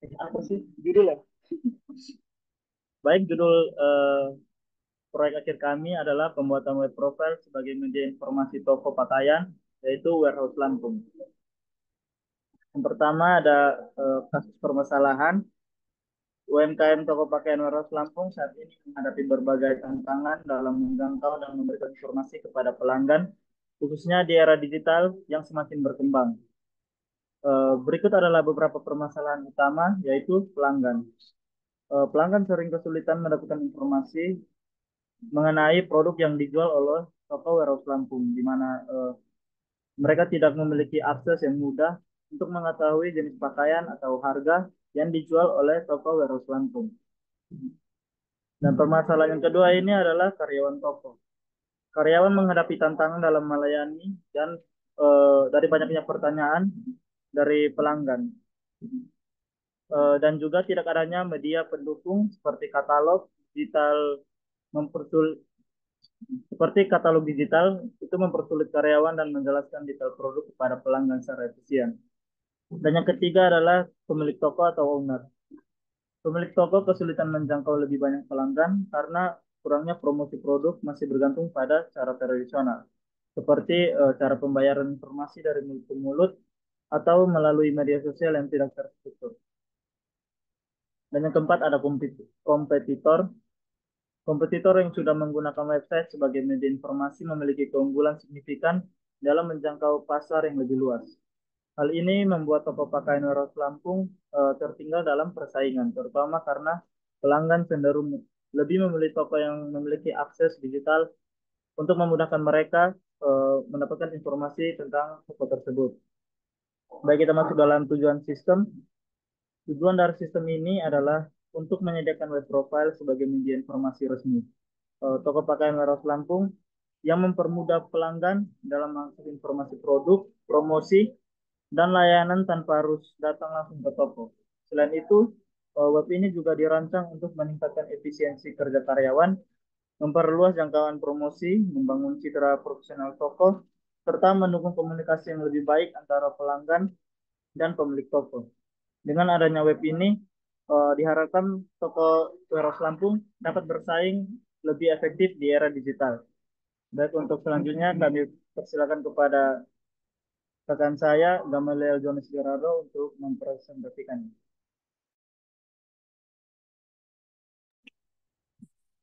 Apa sih judulnya? Baik, judul proyek akhir kami adalah pembuatan web profile sebagai media informasi toko pakaian, yaitu Warehouse Lampung. Yang pertama ada kasus permasalahan. UMKM toko pakaian Warehouse Lampung saat ini menghadapi berbagai tantangan dalam menjangkau dan memberikan informasi kepada pelanggan, khususnya di era digital yang semakin berkembang. Berikut adalah beberapa permasalahan utama, yaitu pelanggan. Pelanggan sering kesulitan mendapatkan informasi mengenai produk yang dijual oleh toko warehouse Lampung, di mana mereka tidak memiliki akses yang mudah untuk mengetahui jenis pakaian atau harga yang dijual oleh toko warehouse Lampung. Dan permasalahan yang kedua ini adalah karyawan toko. Karyawan menghadapi tantangan dalam melayani dan dari banyaknya pertanyaan dari pelanggan. Dan juga tidak adanya media pendukung seperti mempersul katalog digital itu mempersulit karyawan dan menjelaskan detail produk kepada pelanggan secara efisien. Dan yang ketiga adalah pemilik toko atau owner. Pemilik toko kesulitan menjangkau lebih banyak pelanggan karena kurangnya promosi produk masih bergantung pada cara tradisional, seperti cara pembayaran informasi dari mulut ke mulut atau melalui media sosial yang tidak terstruktur. Dan yang keempat ada kompetitor. Kompetitor yang sudah menggunakan website sebagai media informasi memiliki keunggulan signifikan dalam menjangkau pasar yang lebih luas. Hal ini membuat toko pakaian Warehouse Lampung tertinggal dalam persaingan, terutama karena pelanggan cenderung lebih memilih toko yang memiliki akses digital untuk memudahkan mereka mendapatkan informasi tentang toko tersebut. Baik, kita masuk dalam tujuan sistem. Tujuan dari sistem ini adalah untuk menyediakan web profile sebagai media informasi resmi toko pakaian Warehouse Lampung yang mempermudah pelanggan dalam mengakses informasi produk, promosi, dan layanan tanpa harus datang langsung ke toko. Selain itu, web ini juga dirancang untuk meningkatkan efisiensi kerja karyawan, memperluas jangkauan promosi, membangun citra profesional toko, serta mendukung komunikasi yang lebih baik antara pelanggan dan pemilik toko. Dengan adanya web ini, diharapkan toko Warehouse Lampung dapat bersaing lebih efektif di era digital. Baik, untuk selanjutnya kami persilakan kepada rekan saya, Gamaliel Jonas Gerardo, untuk mempresentasikan.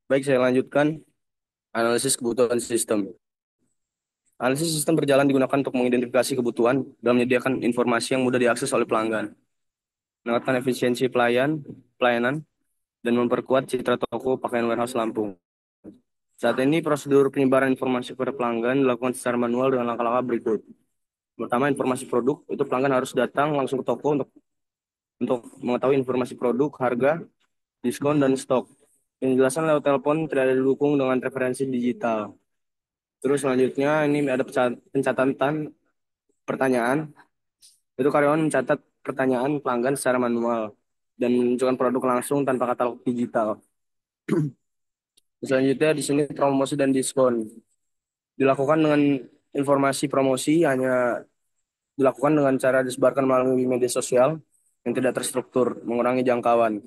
Baik, saya lanjutkan analisis kebutuhan sistem. Analisis sistem berjalan digunakan untuk mengidentifikasi kebutuhan dan menyediakan informasi yang mudah diakses oleh pelanggan, meningkatkan efisiensi pelayanan, dan memperkuat citra toko pakaian warehouse Lampung. Saat ini, prosedur penyebaran informasi kepada pelanggan dilakukan secara manual dengan langkah-langkah berikut. Pertama, informasi produk. Itu pelanggan harus datang langsung ke toko untuk mengetahui informasi produk, harga, diskon, dan stok. Penjelasan lewat telepon tidak didukung dengan referensi digital. Terus selanjutnya ini ada pencatatan pertanyaan. Itu karyawan mencatat pertanyaan pelanggan secara manual dan menunjukkan produk langsung tanpa katalog digital. Selanjutnya di sini promosi dan diskon. Dilakukan dengan informasi promosi hanya dilakukan dengan cara disebarkan melalui media sosial yang tidak terstruktur, mengurangi jangkauan.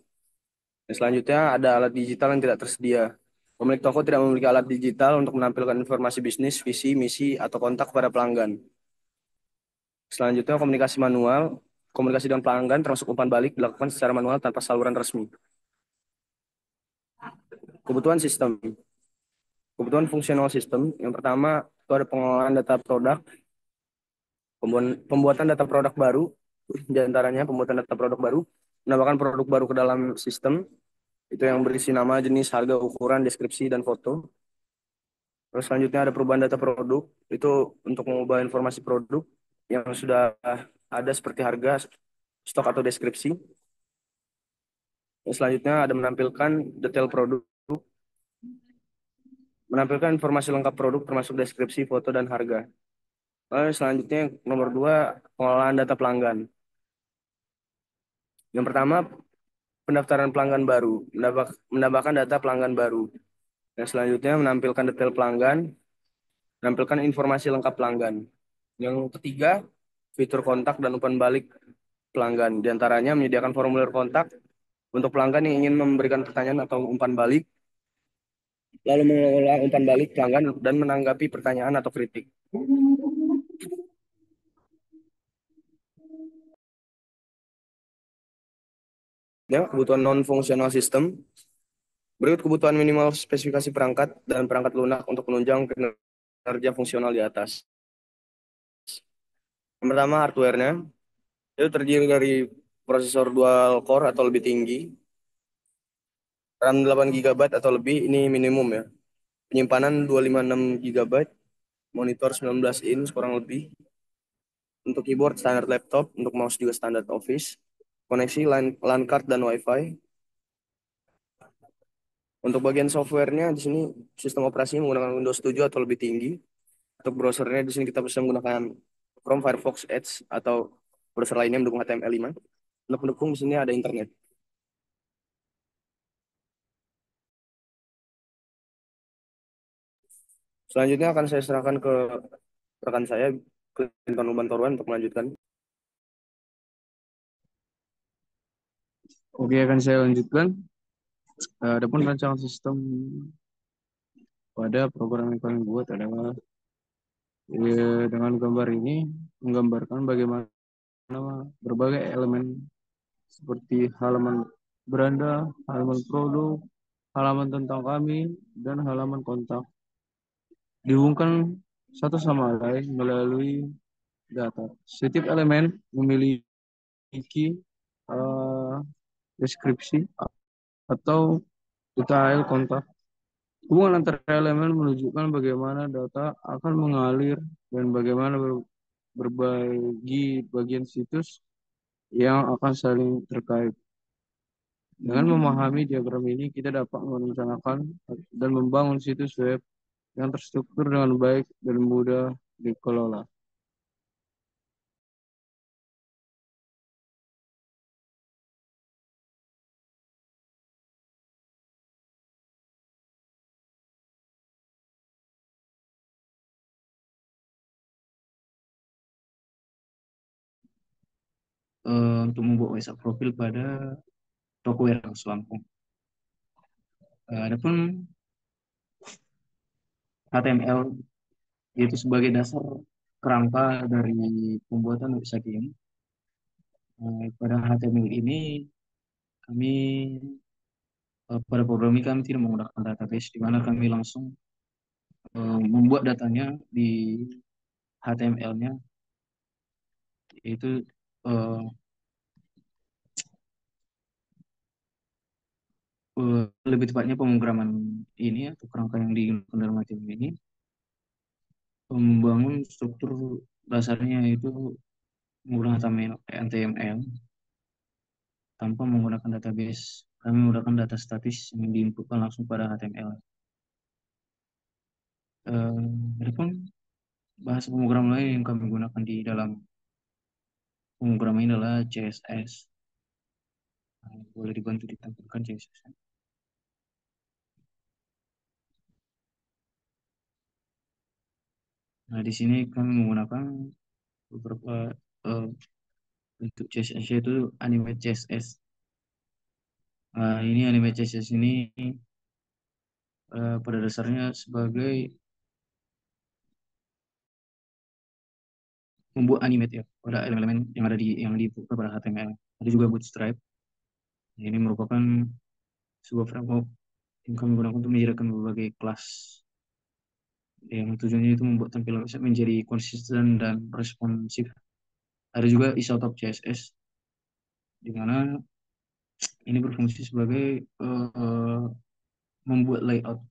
Dan selanjutnya ada alat digital yang tidak tersedia. Pemilik toko tidak memiliki alat digital untuk menampilkan informasi bisnis, visi, misi, atau kontak kepada pelanggan. Selanjutnya komunikasi manual. Komunikasi dengan pelanggan termasuk umpan balik dilakukan secara manual tanpa saluran resmi. Kebutuhan sistem. Kebutuhan fungsional sistem. Yang pertama itu ada pengelolaan data produk, pembuatan data produk baru, di antaranya pembuatan data produk baru, menambahkan produk baru ke dalam sistem, itu yang berisi nama, jenis, harga, ukuran, deskripsi, dan foto. Terus selanjutnya ada perubahan data produk, itu untuk mengubah informasi produk yang sudah ada seperti harga, stok atau deskripsi. Yang selanjutnya ada menampilkan detail produk, menampilkan informasi lengkap produk termasuk deskripsi, foto, dan harga. Lalu selanjutnya nomor dua, pengelolaan data pelanggan. Yang pertama, pendaftaran pelanggan baru, menambahkan data pelanggan baru. Yang selanjutnya menampilkan detail pelanggan, menampilkan informasi lengkap pelanggan. Yang ketiga, fitur kontak dan umpan balik pelanggan. Di antaranya menyediakan formulir kontak untuk pelanggan yang ingin memberikan pertanyaan atau umpan balik, lalu mengelola umpan balik pelanggan dan menanggapi pertanyaan atau kritik. Ya, kebutuhan non-fungsional sistem. Berikut kebutuhan minimal spesifikasi perangkat dan perangkat lunak untuk menunjang kinerja fungsional di atas. Yang pertama, hardware-nya. Itu terdiri dari prosesor dual core atau lebih tinggi, RAM 8 GB atau lebih, ini minimum ya. Penyimpanan 256 GB, monitor 19 inch kurang lebih. Untuk keyboard standar laptop, untuk mouse juga standar Office. Koneksi LAN card dan WiFi. Untuk bagian softwarenya di sini sistem operasinya menggunakan Windows 7 atau lebih tinggi. Untuk browsernya di sini kita bisa menggunakan Chrome, Firefox, Edge atau browser lainnya mendukung HTML5. Untuk pendukung di sini ada internet. Selanjutnya akan saya serahkan ke rekan saya, Clinton Ubantorwan, untuk melanjutkan. Oke, akan saya lanjutkan. Adapun rancangan sistem pada program yang kami buat adalah dengan gambar ini menggambarkan bagaimana berbagai elemen seperti halaman beranda, halaman produk, halaman tentang kami, dan halaman kontak dihubungkan satu sama lain melalui data. Setiap elemen memiliki eh, deskripsi atau detail kontak. Hubungan antara elemen menunjukkan bagaimana data akan mengalir dan bagaimana berbagi bagian situs yang akan saling terkait. Dengan memahami diagram ini, kita dapat merencanakan dan membangun situs web yang terstruktur dengan baik dan mudah dikelola. Untuk membuat WhatsApp profil pada toko warehouse Lampung. Adapun HTML yaitu sebagai dasar kerangka dari pembuatan website ini. Pada HTML ini kami pada program ini kami tidak menggunakan database, di mana kami langsung membuat datanya di HTML-nya, yaitu lebih tepatnya pemrograman ini atau kerangka yang digunakan dalam HTML ini membangun struktur dasarnya, yaitu menggunakan HTML tanpa menggunakan database. Kami menggunakan data statis yang diinputkan langsung pada HTML. Adapun bahasa pemrograman lain yang kami gunakan di dalam pemrograman ini adalah CSS. Boleh dibantu ditampilkan CSS. Nah, di sini kami menggunakan beberapa bentuk CSS, yaitu Animate CSS. Ini Animate CSS ini pada dasarnya sebagai membuat animate ya pada elemen-elemen yang ada yang diinput pada HTML. Ada juga Bootstrap. Ini merupakan sebuah framework yang kami gunakan untuk menjadikan berbagai kelas yang tujuannya itu membuat tampilan website menjadi konsisten dan responsif. Ada juga Isotop CSS, di mana ini berfungsi sebagai membuat layout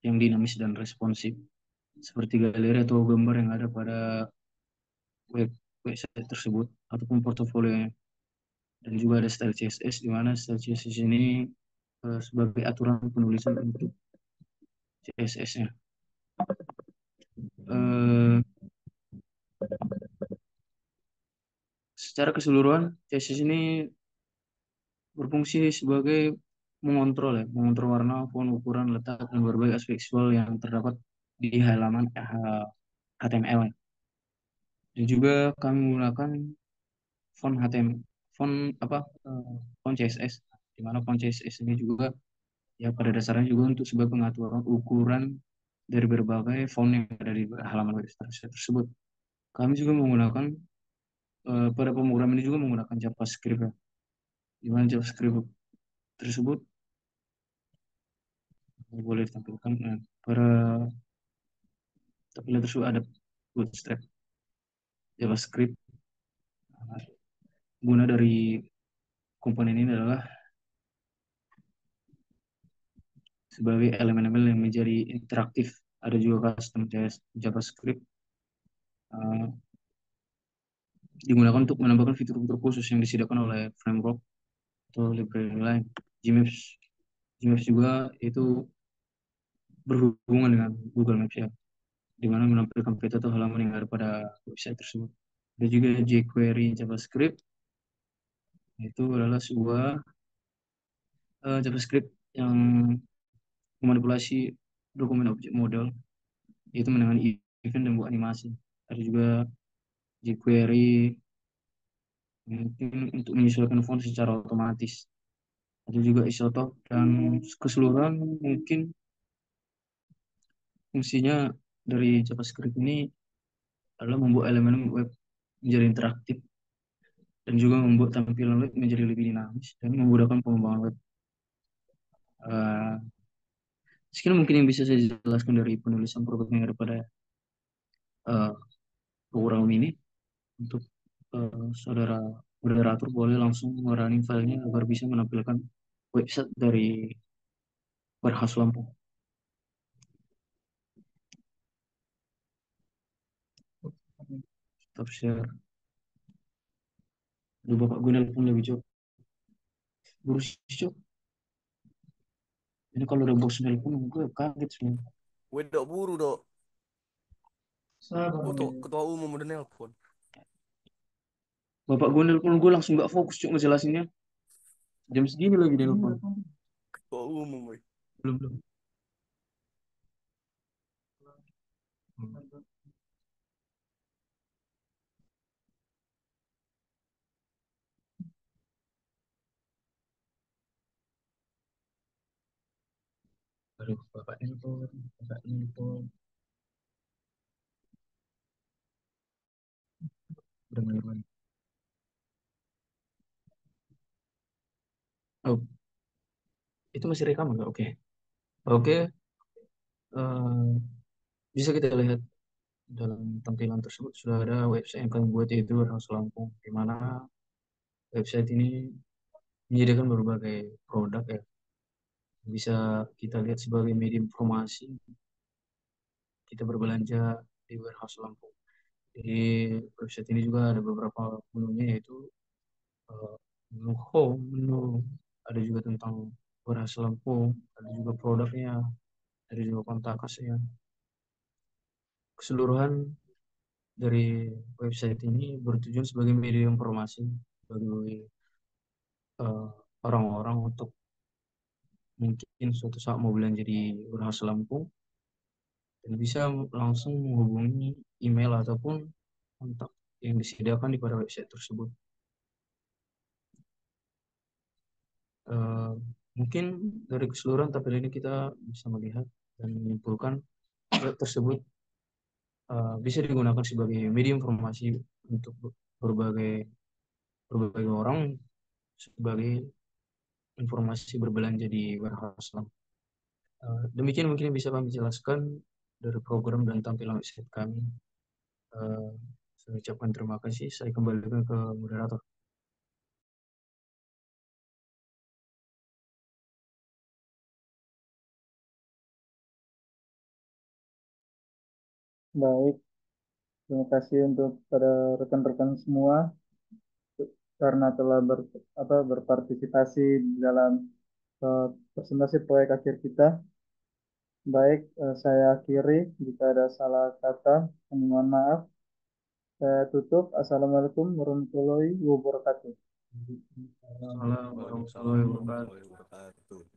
yang dinamis dan responsif, seperti galeri atau gambar yang ada pada website tersebut ataupun portofolionya. Dan juga ada style CSS, di mana style CSS ini sebagai aturan penulisan untuk CSS-nya. Secara keseluruhan, CSS ini berfungsi sebagai mengontrol warna, font, ukuran, letak, dan berbagai aspek visual yang terdapat di halaman HTML. Dan juga kami menggunakan font HTML font apa font CSS, di mana font CSS ini juga ya pada dasarnya juga untuk sebagai pengaturan ukuran dari berbagai font yang ada di halaman website tersebut. Kami juga menggunakan pada pemrograman ini juga menggunakan JavaScript ya. Di mana JavaScript tersebut boleh ditampilkan pada tampilan tersebut ada bootstrap JavaScript. Guna dari komponen ini adalah sebagai elemen-elemen yang menjadi interaktif. Ada juga custom JavaScript digunakan untuk menambahkan fitur-fitur khusus yang disediakan oleh framework atau library lain. Gmaps, Gmaps juga itu berhubungan dengan Google Maps ya, di mana menampilkan peta atau halaman yang ada pada website tersebut. Ada juga jQuery JavaScript, itu adalah sebuah JavaScript yang memanipulasi dokumen objek model, yaitu dengan event dan buat animasi. Ada juga jQuery mungkin untuk menyesuaikan font secara otomatis. Ada juga Isotok dan keseluruhan mungkin fungsinya dari JavaScript ini adalah membuat elemen web menjadi interaktif dan juga membuat tampilan web menjadi lebih dinamis dan memudahkan pengembangan web. Uh, Sekian mungkin yang bisa saya jelaskan dari penulisan program yang ada pada program ini. Untuk saudara moderator boleh langsung merunning filenya agar bisa menampilkan website dari Warehouse Lampung. Stop share. Aduh, Bapak gue nelpon lebih jauh. Buru sih, Cok. Ini kalau udah bos nelpon, gue kaget sebenarnya. Wedok buru dok. Sabar, Ketua umum udah nelpon. Bapak gue nelpon, gue langsung gak fokus, Cok, ngejelasinnya. Jam segini lagi nelpon. Ketua umum, weh. Belum. Aduh, Bapak nelpon. Udah nelpon. Oh, itu masih rekaman nggak? Oke. Oke, bisa kita lihat dalam tampilan tersebut sudah ada website yang kami buat yaitu Warehouse Lampung, di mana website ini menyediakan berbagai produk ya. Bisa kita lihat sebagai media informasi kita berbelanja di Warehouse Lampung. Di website ini juga ada beberapa menunya yaitu eh, menu home, menu ada juga tentang Warehouse Lampung, ada juga produknya, ada juga kontak asnya. Keseluruhan dari website ini bertujuan sebagai media informasi bagi eh, orang-orang untuk mungkin suatu saat mau belanja di Warehouse Lampung dan bisa langsung menghubungi email ataupun kontak yang disediakan di pada website tersebut. Eh, Mungkin dari keseluruhan tampilan ini kita bisa melihat dan menyimpulkan web tersebut bisa digunakan sebagai media informasi untuk berbagai berbagai orang sebagai informasi berbelanja di warehouse. Demikian mungkin yang bisa kami jelaskan dari program dan tampilan website kami. Eh, saya ucapkan terima kasih. Saya kembalikan ke moderator. baik. Terima kasih untuk pada rekan-rekan semua karena telah berpartisipasi dalam presentasi proyek akhir kita. Baik, saya akhiri. Jika ada salah kata, kami mohon maaf. Saya tutup. Assalamualaikum warahmatullahi wabarakatuh. Assalamualaikum warahmatullahi Waalaikumsalam wabarakatuh. warahmatullahi wabarakatuh.